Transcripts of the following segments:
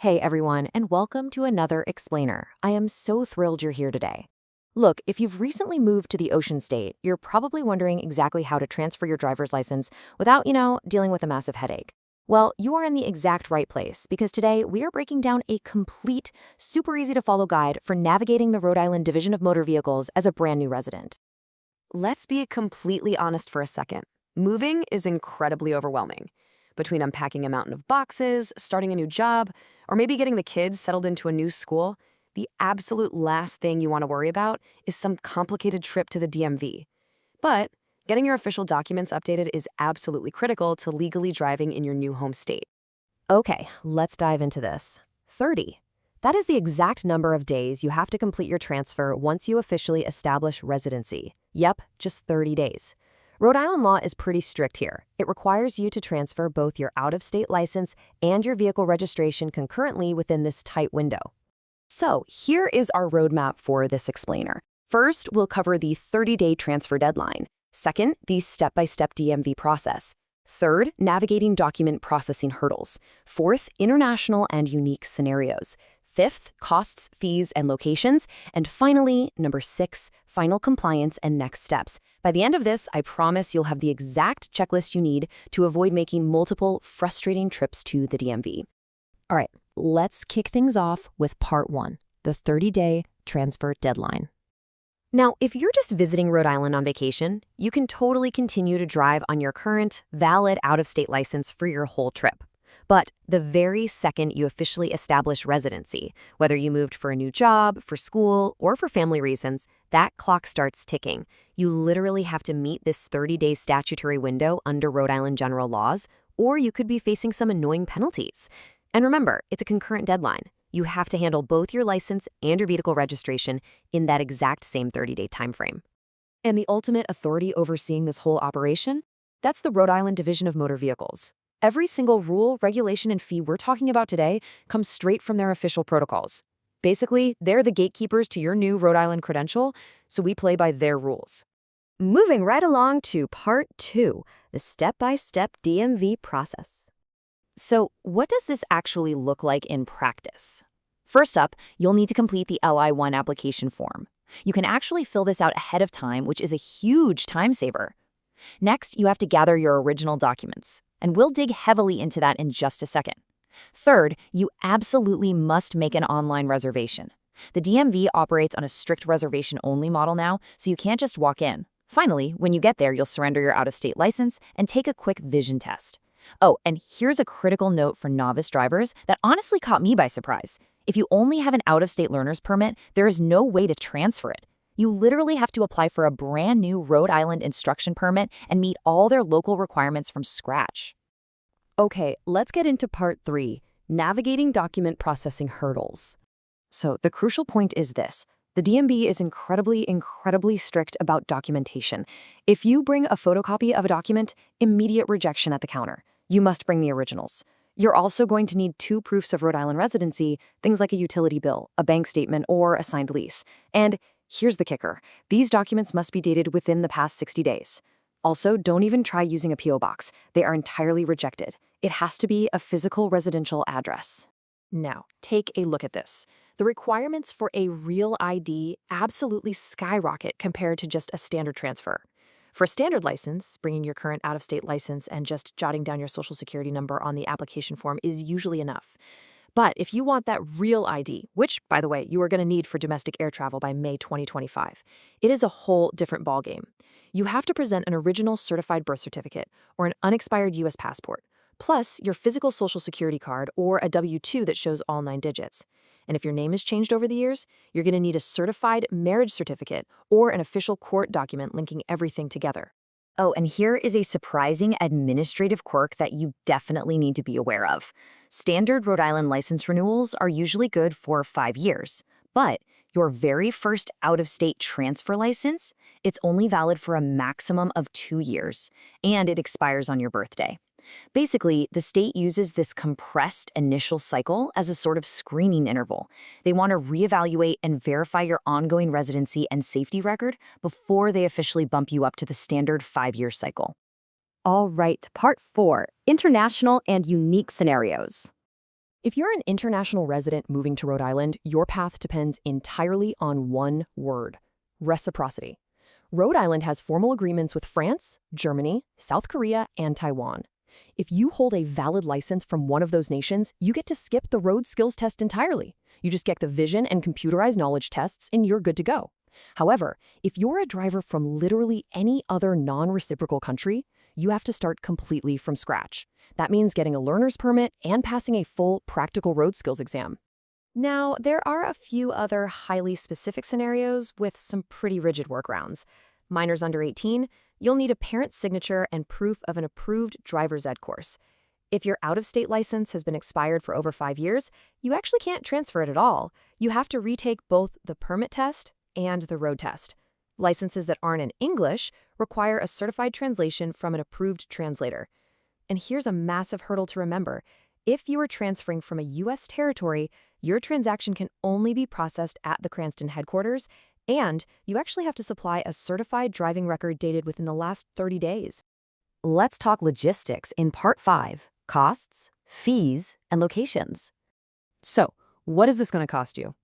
Hey everyone, and welcome to another Explainer. I am so thrilled you're here today. Look, if you've recently moved to the Ocean State, you're probably wondering exactly how to transfer your driver's license without, dealing with a massive headache. Well, you are in the exact right place because today we are breaking down a complete, super easy to follow guide for navigating the Rhode Island Division of Motor Vehicles as a brand new resident. Let's be completely honest for a second. Moving is incredibly overwhelming. Between unpacking a mountain of boxes, starting a new job, or maybe getting the kids settled into a new school, the absolute last thing you want to worry about is some complicated trip to the DMV. But getting your official documents updated is absolutely critical to legally driving in your new home state. Okay, let's dive into this. 30. That is the exact number of days you have to complete your transfer once you officially establish residency. Yep, just 30 days. Rhode Island law is pretty strict here. It requires you to transfer both your out-of-state license and your vehicle registration concurrently within this tight window. So here is our roadmap for this explainer. First, we'll cover the 30-day transfer deadline. Second, the step-by-step DMV process. Third, navigating document processing hurdles. Fourth, international and unique scenarios. Fifth, costs, fees, and locations. And finally, number 6, final compliance and next steps. By the end of this, I promise you'll have the exact checklist you need to avoid making multiple frustrating trips to the DMV. All right, let's kick things off with part 1, the 30-day transfer deadline. Now, if you're just visiting Rhode Island on vacation, you can totally continue to drive on your current, valid out-of-state license for your whole trip. But the very second you officially establish residency, whether you moved for a new job, for school, or for family reasons, that clock starts ticking. You literally have to meet this 30-day statutory window under Rhode Island general laws, or you could be facing some annoying penalties. And remember, it's a concurrent deadline. You have to handle both your license and your vehicle registration in that exact same 30-day timeframe. And the ultimate authority overseeing this whole operation? That's the Rhode Island Division of Motor Vehicles. Every single rule, regulation, and fee we're talking about today comes straight from their official protocols. Basically, they're the gatekeepers to your new Rhode Island credential, so we play by their rules. Moving right along to part 2, the step-by-step DMV process. So what does this actually look like in practice? First up, you'll need to complete the LI-1 application form. You can actually fill this out ahead of time, which is a huge time saver. Next, you have to gather your original documents, and we'll dig heavily into that in just a second. Third, you absolutely must make an online reservation. The DMV operates on a strict reservation-only model now, so you can't just walk in. Finally, when you get there, you'll surrender your out-of-state license and take a quick vision test. Oh, and here's a critical note for novice drivers that honestly caught me by surprise. If you only have an out-of-state learner's permit, there is no way to transfer it. You literally have to apply for a brand new Rhode Island instruction permit and meet all their local requirements from scratch. Okay, let's get into part 3, navigating document processing hurdles. So the crucial point is this. The DMV is incredibly strict about documentation. If you bring a photocopy of a document, immediate rejection at the counter. You must bring the originals. You're also going to need 2 proofs of Rhode Island residency, things like a utility bill, a bank statement, or a signed lease. And here's the kicker. These documents must be dated within the past 60 days. Also, don't even try using a P.O. box. They are entirely rejected. It has to be a physical residential address. Now, take a look at this. The requirements for a real ID absolutely skyrocket compared to just a standard transfer. For a standard license, bringing your current out-of-state license and just jotting down your social security number on the application form is usually enough. But if you want that real ID, which, by the way, you are going to need for domestic air travel by May 2025, it is a whole different ballgame. You have to present an original certified birth certificate or an unexpired U.S. passport, plus your physical social security card or a W-2 that shows all 9 digits. And if your name has changed over the years, you're going to need a certified marriage certificate or an official court document linking everything together. Oh, and here is a surprising administrative quirk that you definitely need to be aware of. Standard Rhode Island license renewals are usually good for 5 years, but your very first out-of-state transfer license, it's only valid for a maximum of 2 years, and it expires on your birthday. Basically, the state uses this compressed initial cycle as a sort of screening interval. They want to reevaluate and verify your ongoing residency and safety record before they officially bump you up to the standard 5-year cycle. All right, part 4, international and unique scenarios. If you're an international resident moving to Rhode Island, your path depends entirely on one word: reciprocity. Rhode Island has formal agreements with France, Germany, South Korea, and Taiwan. If you hold a valid license from one of those nations, you get to skip the road skills test entirely. You just get the vision and computerized knowledge tests, and you're good to go. However, if you're a driver from literally any other non-reciprocal country, you have to start completely from scratch. That means getting a learner's permit and passing a full practical road skills exam. Now, there are a few other highly specific scenarios with some pretty rigid workarounds. Minors under 18, you'll need a parent's signature and proof of an approved driver's ed course. If your out-of-state license has been expired for over 5 years, you actually can't transfer it at all. You have to retake both the permit test and the road test. Licenses that aren't in English require a certified translation from an approved translator. And here's a massive hurdle to remember. If you are transferring from a U.S. territory, your transaction can only be processed at the Cranston headquarters, and you actually have to supply a certified driving record dated within the last 30 days. Let's talk logistics in Part 5, costs, fees, and locations. So, what is this going to cost you?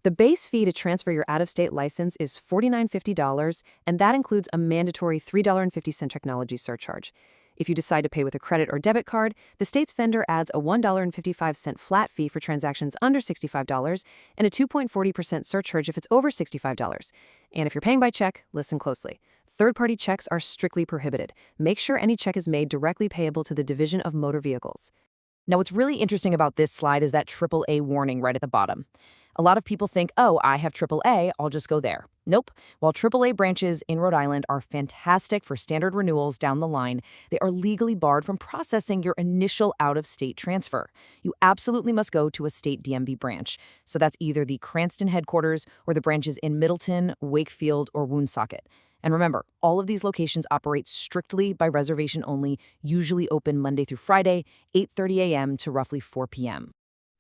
The base fee to transfer your out-of-state license is $49.50, and that includes a mandatory $3.50 technology surcharge. If you decide to pay with a credit or debit card, the state's vendor adds a $1.55 flat fee for transactions under $65 and a 2.40% surcharge if it's over $65. And if you're paying by check, listen closely. Third-party checks are strictly prohibited. Make sure any check is made directly payable to the Division of Motor Vehicles. Now, what's really interesting about this slide is that AAA warning right at the bottom. A lot of people think, oh, I have AAA, I'll just go there. Nope. While AAA branches in Rhode Island are fantastic for standard renewals down the line, they are legally barred from processing your initial out-of-state transfer. You absolutely must go to a state DMV branch. So that's either the Cranston headquarters or the branches in Middleton, Wakefield, or Woonsocket. And remember, all of these locations operate strictly by reservation only, usually open Monday through Friday, 8:30 a.m. to roughly 4 p.m.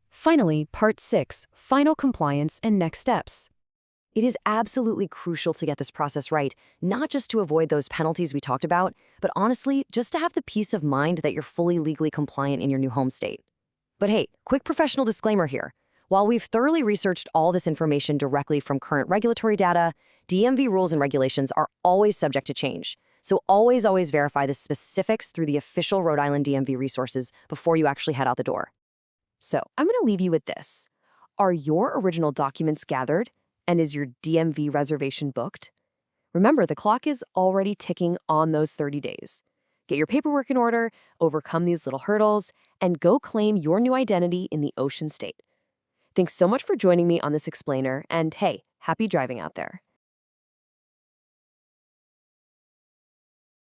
Finally, Part 6, Final Compliance and Next Steps. It is absolutely crucial to get this process right, not just to avoid those penalties we talked about, but honestly, just to have the peace of mind that you're fully legally compliant in your new home state. But hey, quick professional disclaimer here. While we've thoroughly researched all this information directly from current regulatory data, DMV rules and regulations are always subject to change. So always verify the specifics through the official Rhode Island DMV resources before you actually head out the door. So I'm going to leave you with this. Are your original documents gathered? And is your DMV reservation booked? Remember, the clock is already ticking on those 30 days. Get your paperwork in order, overcome these little hurdles, and go claim your new identity in the Ocean State. Thanks so much for joining me on this explainer, and hey, happy driving out there.